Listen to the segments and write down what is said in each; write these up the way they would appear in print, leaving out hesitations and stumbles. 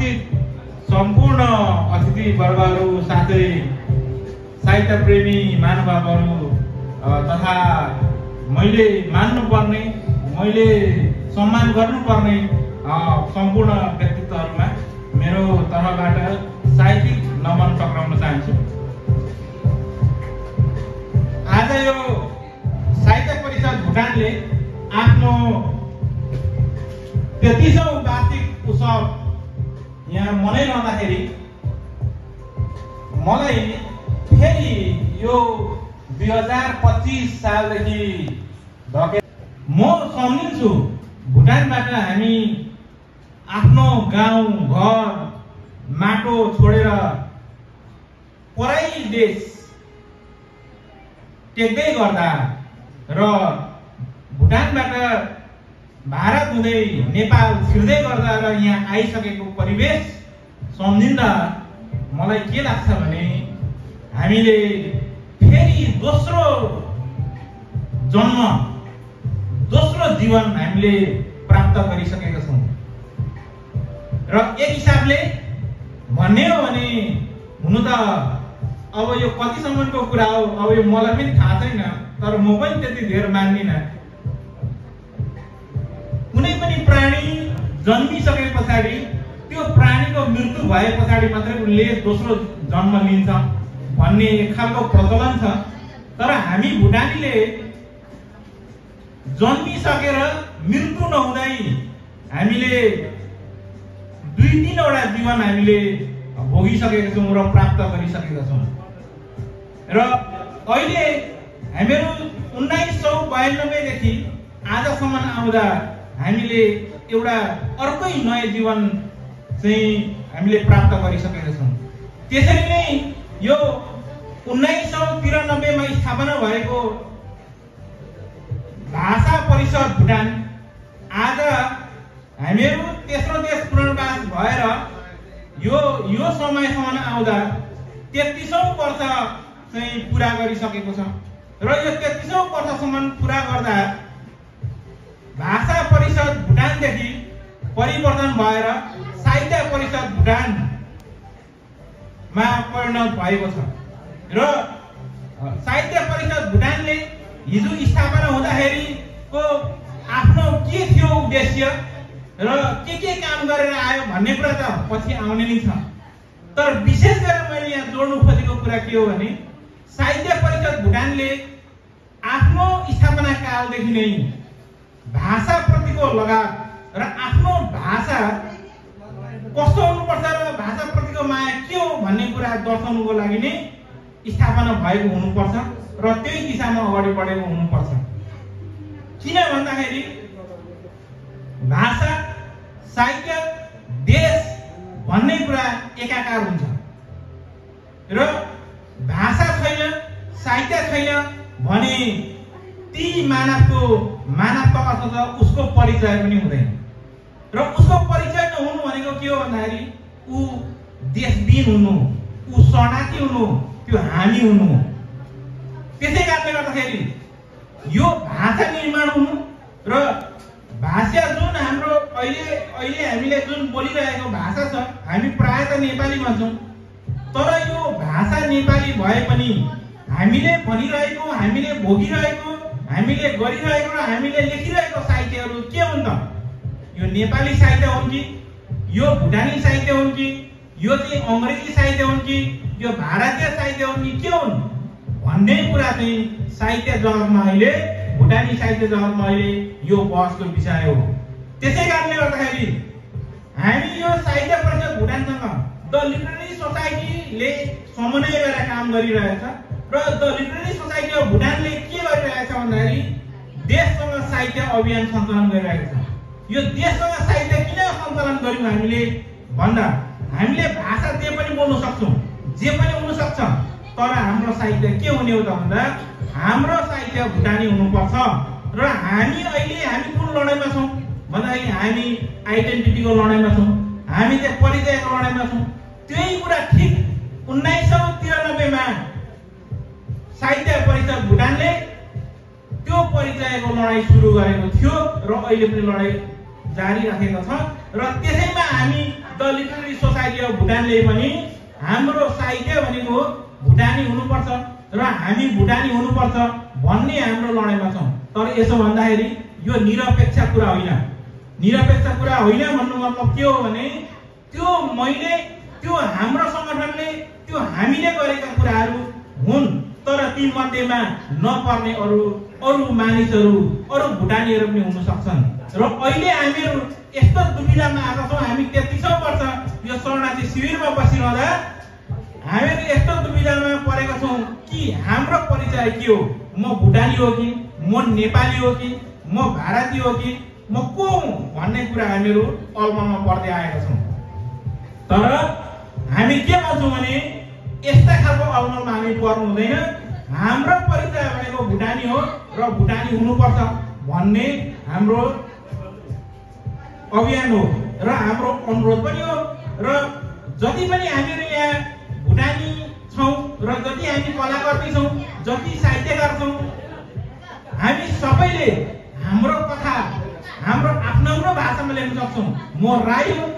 उपस्थित सम्पूर्ण अतिथिवर्गहरू साथै साहित्य प्रेमी महानुभावहरू तथा मैले मान्नुपर्ने मैले सम्मान गर्नुपर्ने सम्पूर्ण व्यक्तित्वहरूमा मेरो तर्फबाट साहित्यिक नमन टक्राउन चाहन्छु। आज यो साहित्य परिषद भुटानले आफ्नो 33औं वार्षिक उत्सव यहाँ मनाइरहँदाखेरि मलाई फेरि यो 2025 सालदेखि म सम्झिन्छु भुटानबाट हामी आफ्नो गाउँ घर माटो छोडेर पराई देश टेक्दै गर्दा र भुटानबाट भारत हुँदै नेपाल छिर्दै गर्दा र यहाँ आइसकेको परिवेश सम्झिँदा मलाई के लाग्छ भने हामीले फेरि दोस्रो जन्म दोस्रो जीवन हामीले प्राप्त गरिसकेका छौँ र एक हिसाबले भन्ने हो भने हुनु त अब यो कतिसम्मको कुरा हो अब यो मलाई पनि थाहा छैन तर म पनि त्यति धेर मान्दिनँ। कुनै पनि प्राणी जन्मिसके पछाडि त्यो प्राणीको मृत्यु भए पछाडि मात्रै उनले दोस्रो जन्म लिन्छ भन्ने एक खालको प्रचलन छ। तर हामी भुटानीले जन्मिसकेर मृत्यु नहुँदै हामीले 2-3 वटा जीवन हामीले भोगिसकेका छौँ र प्राप्त गरिसकेका छौँ र अहिले हामीहरू 1992 देखि आजसम्म आउँदा हामीले एउटा अर्कै नयाँ जीवन चाहिँ हामीले प्राप्त गरिसकेका छौँ। त्यसरी नै यो 1993 मा स्थापना भएको भाषा परिषद भुटान आज हामीहरू तेस्रो देश पुनर्वास भएर यो समयसम्म आउँदा 33औं वर्ष चाहिँ पुरा गरिसकेको छ र यो 33औं वर्षसम्म पुरा गर्दा भाषा परिषद भुटानदेखि परिवर्तन भएर साहित्य परिषद भुटानमा परिणत भएको छ र साहित्य परिषद भुटानले हिजो स्थापना हुँदाखेरिको आफ्नो के थियो उद्देश्य र के काम गरेर आयो भन्ने कुरा त पछि आउने नै छ। तर विशेष गरेर मैले यहाँ जोड्नु खोजेको कुरा के हो भने साहित्य परिषद भुटानले आफ्नो स्थापना कालदेखि नै भाषा प्रतिको लगाव र आफ्नो भाषा कस्तो हुनुपर्छ र भाषा प्रतिको माया के हो भन्ने कुरा दर्शाउनुको लागि नै स्थापना भएको हुनुपर्छ र त्यही दिशामा अगाडि बढेको हुनुपर्छ। किन भन्दाखेरि भाषा साहित्य देश भन्ने कुरा एकाकार हुन्छ र भाषा छैन साहित्य छैन भने ती मानवको मानवता अथवा उसको परिचय पनि हुँदैन र उसको परिचय नहुनु भनेको के हो भन्दाखेरि ऊ देशविहीन हुनु ऊ शरणार्थी हुनु त्यो हामी हुनु। त्यसै कारणले गर्दाखेरि यो भाषा निर्माण हुनु र भाषा जुन हाम्रो अहिले हामीले जुन बोलिरहेको भाषा छ हामी प्रायः त नेपाली भन्छौँ तर यो भाषा नेपाली भए पनि हामीले भनिरहेको हामीले भोगिरहेको हामीले गरिरहेको र हामीले लेखिरहेको साहित्यहरू के हुन् त? यो नेपाली साहित्य हुन् कि यो भुटानी साहित्य हुन् कि यो चाहिँ अङ्ग्रेजी साहित्य हुन् कि यो भारतीय साहित्य हुन् कि के हुन् भन्ने कुरा चाहिँ साहित्य जगतमा अहिले भुटानी साहित्य जगतमा अहिले यो बहसको विषय हो। त्यसै कारणले गर्दाखेरि हामी यो साहित्य परिषद भुटानसँग द लिटरेरी सोसाइटीले समन्वय गरेर काम गरिरहेछ र द लिटरेरी सोसाइटी अफ भुटानले के गरिरहेछ भन्दाखेरि देशसँग साहित्य अभियान सञ्चालन गरिरहेको छ। यो देशसँग साहित्य किन सञ्चालन गर्यौं हामीले भन्दा हामीले भाषा जे पनि बोल्न सक्छौं जे पनि हुन सक्छ तर हाम्रो साहित्य के हुने हो त भन्दा हाम्रो साहित्य भुटानी हुनुपर्छ र हामी कुन लडाईँमा छौं भन्दाखेरि हामी आइडेन्टिटीको लडाईँमा छौं हामी चाहिँ परिचयको लडाईँमा छौं। त्यही कुरा ठिक 1993 मा साहित्य परिषद भुटानले त्यो परिचयको लडाईँ सुरु गरेको थियो र अहिले पनि लडाईँ जारी राखेको छ र त्यसैमा हामी द लिटरेरी सोसाइटी अफ भुटानले पनि हाम्रो साहित्य भनेको भुटानी हुनुपर्छ र हामी भुटानी हुनुपर्छ भन्ने हाम्रो लडाइँमा छौँ। तर यसो भन्दाखेरि यो निरपेक्ष कुरा होइन। निरपेक्ष कुरा होइन भन्नु मतलब के हो भने त्यो हाम्रो सङ्गठनले त्यो हामीले गरेका कुराहरू हुन्, तर ती मध्येमा नपर्ने अरू मानिसहरू अरू भुटानीहरू पनि हुन सक्छन्। र अहिले हामीहरू यस्तो दुविधामा आएका छौँ। हामी 33औं वर्ष यो शरणार्थी शिविरमा बसिरहँदा हामीहरू यस्तो दुविधामा परेका छौँ कि हाम्रो परिचय के हो, म भुटानी हो कि म नेपाली हो कि म भारतीय हो कि म को हुँ भन्ने कुरा हामीहरू अलमलमा पर्दै आएका छौँ। तर हामी के भन्छौँ भने यस्ता खालको अलमलमा हामी पर्नु हुँदैन। हाम्रो परिचय भनेको भुटानी हो र भुटानी हुनुपर्छ भन्ने हाम्रो अभियान हो र हाम्रो अनुरोध पनि हो। र जति पनि हामीहरू यहाँ भुटानी छौँ र जति हामी कलाकृति छौँ, जति साहित्यकार छौँ, हामी सबैले हाम्रो कथा हाम्रो आफ्नो भाषामा लेख्न सक्छौँ। म राई हुँ,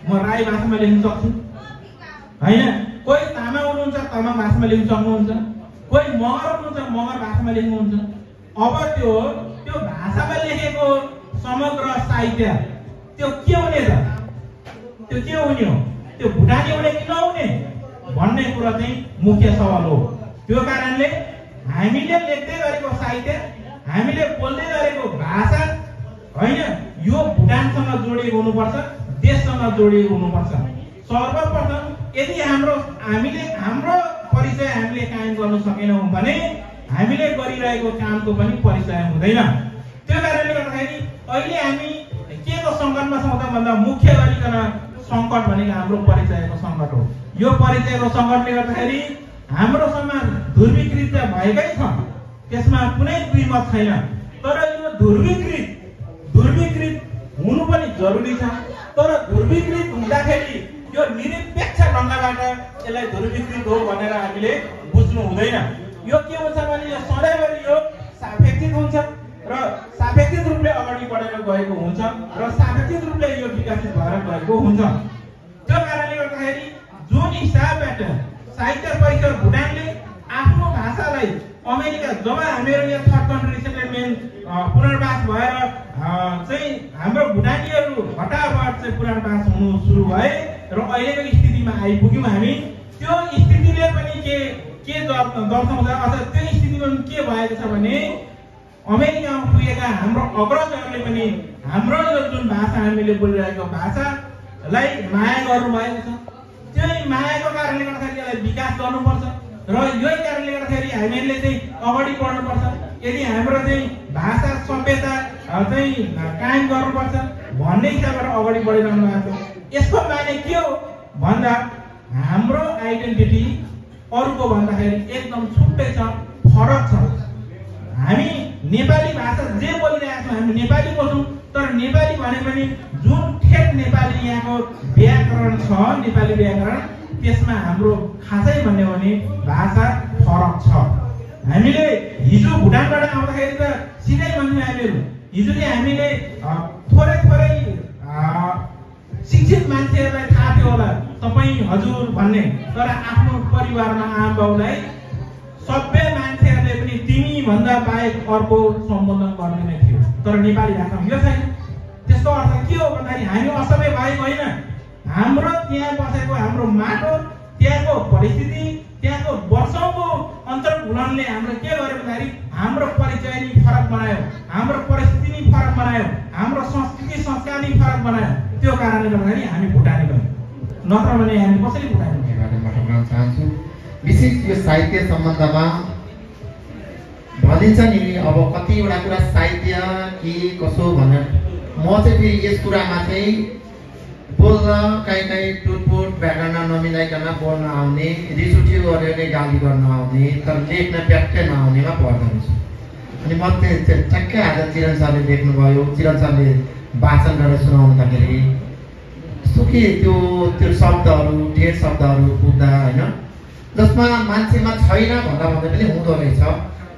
म राई भाषामा लेख्न सक्छु होइन। कोही तामाङ हुनुहुन्छ, तामाङ भाषामा लेख्न सक्नुहुन्छ। कोही मगर हुनुहुन्छ, मगर भाषामा लेख्नुहुन्छ। अब त्यो भाषामा लेखेको समग्र साहित्य त्यो के हुने त? त्यो के हुने हो? त्यो भुटानी हुने कि नहुने भन्ने कुरा चाहिँ मुख्य सवाल हो। त्यो कारणले हामीले लेख्दै गरेको साहित्य, हामीले बोल्दै गरेको भाषा होइन, यो भुटानसँग जोडिएको हुनुपर्छ, देशसँग जोडिएको हुनुपर्छ। सर्वप्रथम यदि हाम्रो परिचय हामीले कायम गर्न सकेनौँ भने हामीले गरिरहेको कामको पनि परिचय हुँदैन। त्यो कारणले गर्दाखेरि अहिले हामी के को सङ्कटमा छौँ त भन्दा मुख्य गरिकन सङ्कट भनेको हाम्रो परिचयको सङ्कट हो। यो परिचयको सङ्कटले गर्दाखेरि हाम्रो समाज ध्रुवीकृत भएकै छ, त्यसमा कुनै दुई मत छैन। तर यो ध्रुवीकृत हुनु पनि जरुरी छ। तर ध्रुवीकृत हुँदाखेरि यो निरपेक्ष ढङ्गबाट यसलाई ध्रुवीकृत हो भनेर हामीले बुझ्नु हुँदैन। यो के हुन्छ भने यो सधैँभरि यो सापेक्षिक हुन्छ र सापेक्षिक रूपले अगाडि बढेर गएको हुन्छ र सापेक्षिक रूपले यो विकसित भएर गएको हुन्छ। त्यो कारणले गर्दाखेरि जुन हिसाबबाट साहित्य परिषद भुटानले आफ्नो भाषालाई अमेरिका जब हामीहरू यहाँ थर्ड कन्ट्री सेटलमेन्ट पुनर्वास भएर चाहिँ हाम्रो भुटानीहरू हटाबाट चाहिँ पुनर्वास हुनु सुरु भए र अहिलेको स्थितिमा आइपुग्यौँ हामी, त्यो स्थितिले पनि के दर्शाउँछ अथवा त्यो स्थितिमा के भएको छ भने अमेरिकामा पुगेका हाम्रो अग्रजहरूले पनि हाम्रो यो जुन भाषा हामीले बोलिरहेको भाषालाई माया गर्नुभएको छ। त्यही मायाको कारणले गर्दाखेरि यसलाई विकास गर्नुपर्छ र यही कारणले गर्दाखेरि हामीहरूले चाहिँ अगाडि बढ्नुपर्छ। यदि हाम्रो चाहिँ भाषा सभ्यता चाहिँ कायम गर्नुपर्छ भन्ने हिसाबबाट अगाडि बढिरहनु भएको छ। यसको माने के हो भन्दा हाम्रो आइडेन्टिटी अरूको भन्दाखेरि एकदम छुट्टै छ, फरक छ। हामी नेपाली भाषा जे बोलिरहेका छौँ हामी नेपाली बोल्छौँ, तर नेपाली भने पनि जुन ठेट नेपाली यहाँको व्याकरण छ, नेपाली व्याकरण, त्यसमा हाम्रो खासै भन्यो भने भाषा फरक छ। हामीले हिजो भुटानबाट आउँदाखेरि त सिधै भन्यौँ हामीहरू, हिजो चाहिँ हामीले थोरै शिक्षित मान्छेहरूलाई थाहा थियो होला तपाईँ हजुर भन्ने, तर आफ्नो परिवारमा आमा बाउलाई सभ्य मान्छेहरूले पनि तिमी भन्दा बाहेक अर्को सम्बोधन गर्दैन थियो। तर नेपाली भाषामा यो छैन। त्यसको अर्थ के हो भन्दाखेरि हामी असभ्य भएको होइन। हाम्रो त्यहाँ बसेको हाम्रो माटो, त्यहाँको परिस्थिति, त्यहाँको वर्षौंको अन्तर्घुलनले हाम्रो के गर्यो भन्दाखेरि हाम्रो परिचय नि फरक बनायो, हाम्रो परिस्थिति नि फरक बनायो, हाम्रो संस्कृति संस्कार नि फरक बनायो। त्यो कारणले गर्दाखेरि हामी भुटानी भयौँ, नत्र भने हामी कसरी भुटानी भन्न चाहन्छु। विशेष यो साहित्य सम्बन्धमा भनिन्छ नि अब कतिवटा कुरा साहित्य के कसो भनेर म चाहिँ फेरि यस कुरामा चाहिँ बोल्न कहीँ टुटफुट व्याकरण नमिलाइकन बोल्न आउने, रिस उठ्यो गरेर गाली गर्न आउने, तर लेख्न व्याख्या नआउनेमा पर्दो रहेछ। अनि म ठ्याक्कै आज चिरन सरले लेख्नुभयो, चिरन सरले वाचन गरेर सुनाउँदाखेरि सुके त्यो शब्दहरू ठेट शब्दहरू पुग्दा होइन, जसमा मान्छेमा छैन भन्दा पनि हुँदो रहेछ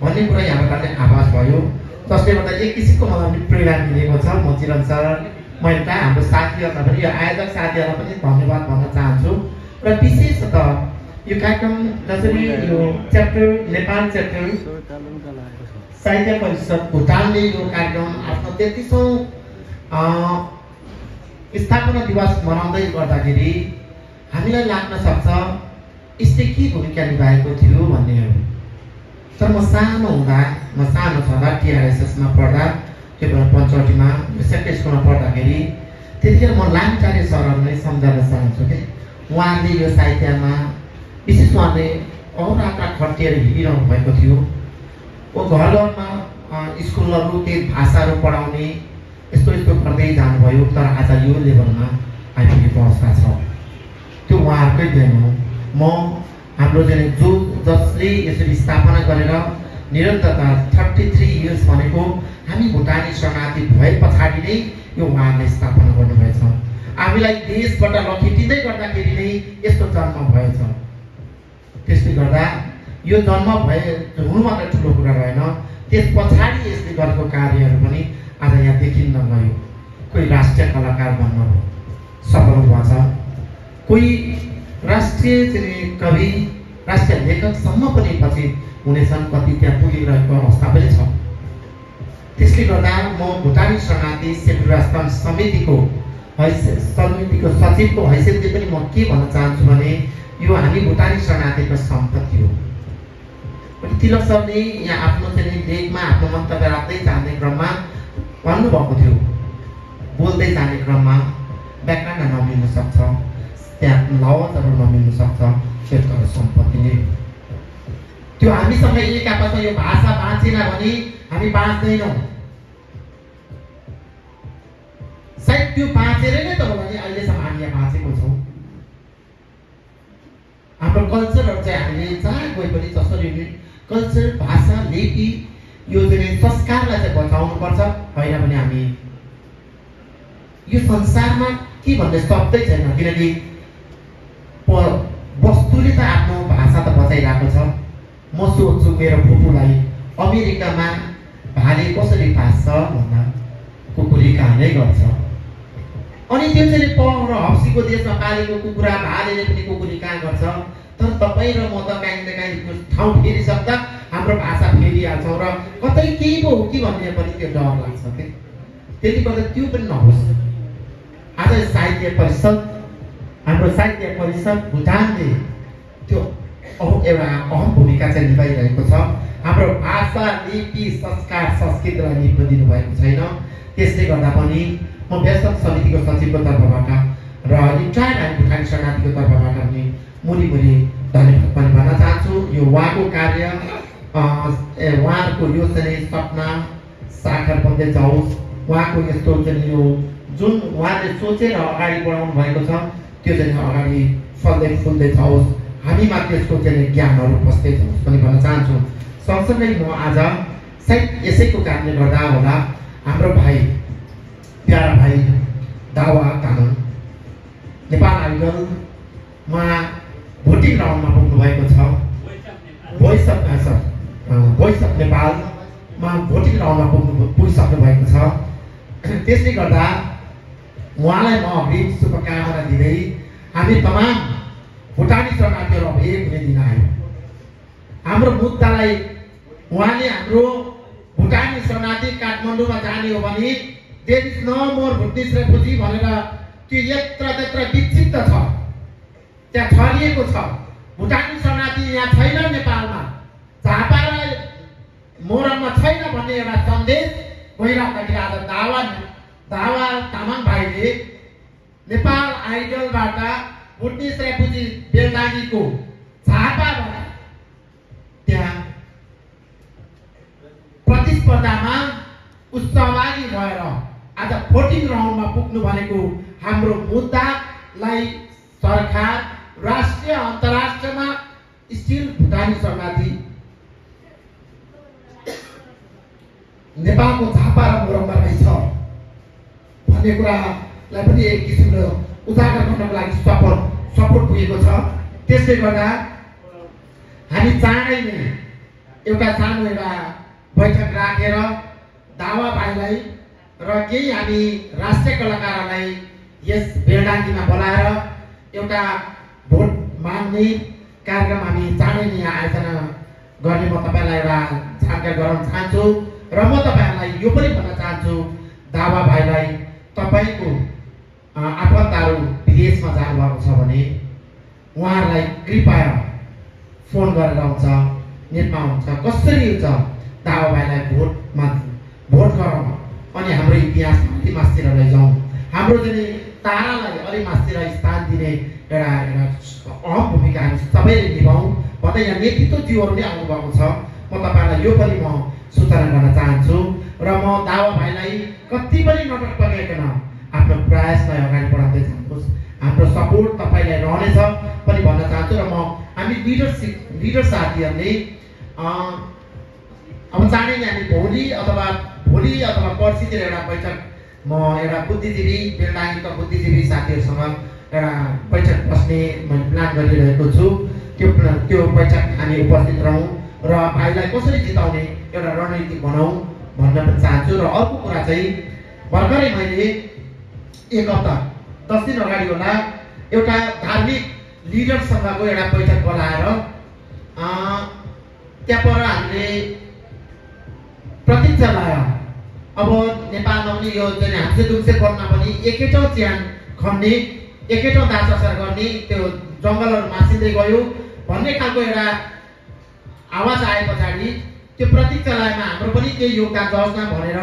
भन्ने कुरा यहाँबाट आभास भयो। जसले गर्दा एक किसिमको मलाई पनि प्रेरणा मिलेको छ। म चिरन सर, म मैले चाहिँ हाम्रो साथीहरूलाई पनि यो आयोजक साथीहरूलाई पनि धन्यवाद भन्न चाहन्छु र विशेषतः यो कार्यक्रम जसरी यो च्याप्टर नेपाल च्याप्टर साहित्य परिषद भुटानले यो कार्यक्रम आफ्नो 33औं स्थापना दिवस मनाउँदै गर्दाखेरि हामीलाई लाग्न सक्छ यसले के भूमिका निभाएको थियो भन्नेहरू। तर म सानो छँदा टिआरएसएसमा पढ्दा त्यो बेला पञ्चवटीमा सेक्रेटरी स्कुलमा पढ्दाखेरि त्यतिखेर म लामटारे सरहरूलाई सम्झाउन चाहन्छु कि उहाँले यो साहित्यमा विशेष उहाँले औराका खटिएर हिँडिरहनु भएको थियो। घर घरमा स्कुलहरू त्यही भाषाहरू पढाउने यस्तो गर्दै जानुभयो। तर आज यो लेभलमा आइपुगेको अवस्था छ त्यो उहाँहरूकै देन हो। म हाम्रो जसले यसरी स्थापना गरेर निरन्तरता 33 इयर्स भनेको हामी भुटानी शरणार्थी भए पछाडि नै यो उहाँहरूले स्थापना गर्नुभएछ। हामीलाई देशबाट लखेटिँदै गर्दाखेरि नै यस्तो जन्म भएछ। त्यसले गर्दा यो जन्म भए हुनु मात्र ठुलो कुरा रहेन, त्यस पछाडि यसले गरेको कार्यहरू पनि आज यहाँ देखिन्न गयो। कोही राष्ट्रिय कलाकार बन्न सफल भएको छ, कोही राष्ट्रिय कवि राष्ट्रिय लेखकसम्म पनि पछि हुनेछन्, कति त्यहाँ पुगिरहेको अवस्था पनि छ। त्यसले गर्दा म भुटानी शरणार्थी सेक्युलर राष्ट्र समितिको सचिवको हैसियतले पनि म के भन्न चाहन्छु भने यो हामी भुटानी शरणार्थीको सम्पत्ति हो। तिलक सरले यहाँ आफ्नो लेखमा आफ्नो मन्तव्य राख्दै जाने क्रममा भन्नुभएको थियो, बोल्दै जाने क्रममा व्याकरण नमिल्न सक्छ, त्यहाँ लवजहरू नमिल्न सक्छ, क्षेत्रको सम्पत्ति नै हो। त्यो हामीसँग एक आपसमा यो भाषा बाँचेन भने हामी बाँच्दैनौँ। सायद त्यो बाँचेर नै त होला नि अहिलेसम्म हामी यहाँ बाँचेको छौँ। हाम्रो कल्चरहरू चाहिँ हामीले जहाँ गए पनि जसरी कल्चर भाषा लिपि यो संस्कारलाई चाहिँ बचाउनु पर्छ। होइन भने हामी यो संसारमा के भन्ने शब्दै छैन, किनकि वस्तुले त आफ्नो भाषा त बचाइरहेको छ। म सोध्छु मेरो फुपूलाई अमेरिकामा भाले कसरी बाँच्छ भन्दा कुकुरले कामै गर्छ। अनि त्यो चाहिँ हप्सीको देशमा पालेको कुकुरा भालेले पनि कुकुरले कहाँ गर्छ। तर तपाईँ र म त काहीँ न काहीँ ठाउँ फेरिसक्दा हाम्रो भाषा फेरिहाल्छौँ र कतै केही पो हो कि भन्ने पनि त्यो डर लाग्छ के। त्यसले गर्दा त्यो पनि नहोस्। आज साहित्य परिषद हाम्रो साहित्य परिषद भुटानले त्यो एउटा अहम भूमिका चाहिँ निभाइरहेको छ। हाम्रो भाषा लिपि संस्कार संस्कृतिलाई निप्न दिनुभएको छैन। त्यसले गर्दा पनि म व्यस्त समितिको सचिवको तर्फबाट र रिटायर्ड हामी भुटानी शरणार्थीको तर्फबाट पनि मुरी धन्यवाद पनि भन्न चाहन्छु। यो उहाँको कार्य उहाँहरूको यो चाहिँ सपना साकार बन्दै जाओस्। उहाँको यस्तो चाहिँ यो जुन उहाँले सोचेर अगाडि बढाउनु भएको छ त्यो चाहिँ अगाडि फल्दै फुल्दै जाओस्। हामीमा त्यसको चाहिँ ज्ञानहरू बस्दै जाओस् पनि भन्न चाहन्छु। सँगसँगै म आज सायद यसैको कारणले गर्दा होला हाम्रो भाइ प्यारा भाइ दावा तामाङ नेपाल आइडलमा भोटिङ राउन्डमा पुग्नु भएको छ। भोइस अफ नेपालमा भोटिङ राउन्डमा पुगिसक्नु भएको छ। त्यसले गर्दा उहाँलाई म अग्रिम शुभकामना दिँदै हामी तमाम भुटानी शरणार्थीहरू अब एक हुने दिन आयो। हाम्रो मुद्दालाई उहाँले हाम्रो भुटानी शरणार्थी काठमाडौँमा जाने हो भने there is no more Bhutanese refugee भनेर त्यो यत्र त्यत्र विक्षिप्त छ, त्यहाँ छरिएको छ। भुटानी शरणार्थी यहाँ छैन, नेपालमा झापा र मोरङमा छैन भन्ने एउटा सन्देश गइराख्दाखेरि आज दावा तामाङ भाइले नेपाल आइडलबाट भुटनिज रेफ्युजी बेलदानीको झापाबाट त्यहाँ प्रतिस्पर्धामा सहभागी भएर आज भोटिङ राउन्डमा पुग्नु भनेको हाम्रो मुद्दालाई सरकार राष्ट्रिय अन्तर्राष्ट्रियमा स्टिल भुटानी शरणार्थी नेपालको झापा र मोरङमा रहेछ भन्ने कुरालाई पनि एक किसिमले उजागर गर्नको लागि सपोर्ट पुगेको छ। त्यसले गर्दा हामी चाँडै नै एउटा सानो बैठक राखेर दावा भाइलाई र केही हामी राष्ट्रिय कलाकारहरूलाई यस बेलडाङ्गीमा बोलाएर एउटा भोट माग्ने कार्यक्रम हामी चाँडै नै आयोजना गर्ने म तपाईँलाई एउटा जानकारी गराउन चाहन्छु र म तपाईँहरूलाई यो पनि भन्न चाहन्छु दावा भाइलाई तपाईँको आफन्तहरू विदेशमा जानुभएको छ भने उहाँहरूलाई कृपया फोन गरेर हुन्छ नेटमा हुन्छ कसरी हुन्छ दावा भाइलाई भोट गराउन अनि हाम्रो इतिहास अलि मास्तिर लैजाउँ हाम्रो चाहिँ तारालाई अलि मास्तिर स्थान दिने एउटा अहम भूमिका हामी सबैले निभाउँ भन्दै यहाँ नेतृत्वज्यूहरू नै आउनुभएको छ म तपाईँहरूलाई यो पनि म सूचना गर्न चाहन्छु र म दावा भाइलाई कति पनि नटक पकाइकन आफ्नो प्रयासलाई अगाडि बढाउँदै जानुहोस् हाम्रो सपोर्ट तपाईँलाई रहनेछ पनि भन्न चाहन्छु र म हामी लिडर साथीहरूले अब चाँडै नै हामी भोलि अथवा पर्सितिर एउटा बैठक म एउटा बुद्धिजीवी बेलडाङ्गीका बुद्धिजीवी साथीहरूसँग एउटा बैठक बस्ने मैले प्लान गरिरहेको छु त्यो बैठक हामी उपस्थित रहौँ र भाइलाई कसरी जिताउने एउटा रणनीति बनाऊ भन्न पनि चाहन्छु र अर्को कुरा चाहिँ भर्खरै मैले एक हप्ता 10 दिन अगाडि होला एउटा धार्मिक लिडरसँगको एउटा बैठक बोलाएर त्यहाँ पर हामीले प्रतिज्ञा लायो अब नेपालमा पनि यो चाहिँ हामीले दुक्से परमा पनि एकैटौँ च्यान खन्ने एकैटौँ दास असार गर्ने त्यो जङ्गलहरू मासिँदै गयो भन्ने खालको एउटा आवाज आए पछाडि त्यो प्रतिक्षालयमा हाम्रो पनि केही योगदान जाओस् न भनेर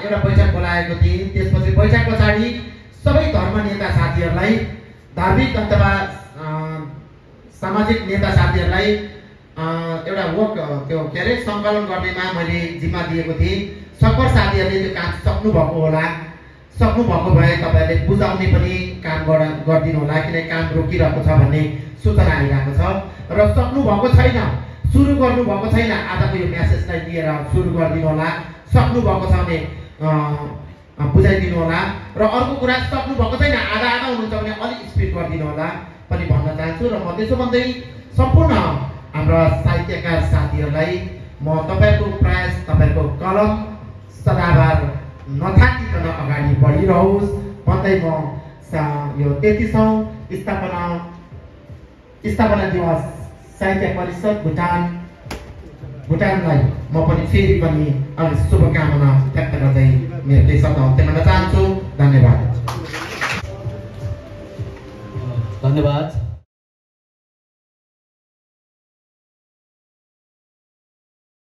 एउटा बैठक बोलाएको थिएँ। त्यसपछि बैठक पछाडि सबै धर्म नेता साथीहरूलाई धार्मिक अथवा सामाजिक नेता साथीहरूलाई एउटा वर्क त्यो के अरे सङ्कलन गर्नेमा मैले जिम्मा दिएको थिएँ। सकभर साथीहरूले त्यो काम सक्नुभएको होला, सक्नुभएको भए तपाईँहरूले बुझाउने पनि काम गरिदिनु होला किनकि काम रोकिरहेको छ भन्ने सूचना आइरहेको छ र सक्नुभएको छैन, सुरु गर्नुभएको छैन, आजको यो म्यासेजलाई लिएर सुरु गरिदिनु होला। सक्नुभएको छ भने बुझाइदिनु होला र अर्को कुरा सक्नुभएको छैन आधा हुनुहुन्छ भने अलिक स्पिड गरिदिनु होला पनि भन्न चाहन्छु। र म त्यसो भन्दै सम्पूर्ण हाम्रा साहित्यकार साथीहरूलाई म तपाईँको प्रयास, तपाईँको कलम सदाबार नथाकिकन अगाडि बढिरहोस् भन्दै म यो 33औं स्थापना दिवस साहित्य परिषद भुटानलाई म पनि फेरि पनि शुभकामना व्यक्त गर्दै मेरो केही शब्द अन्त्य गर्न चाहन्छु। धन्यवाद।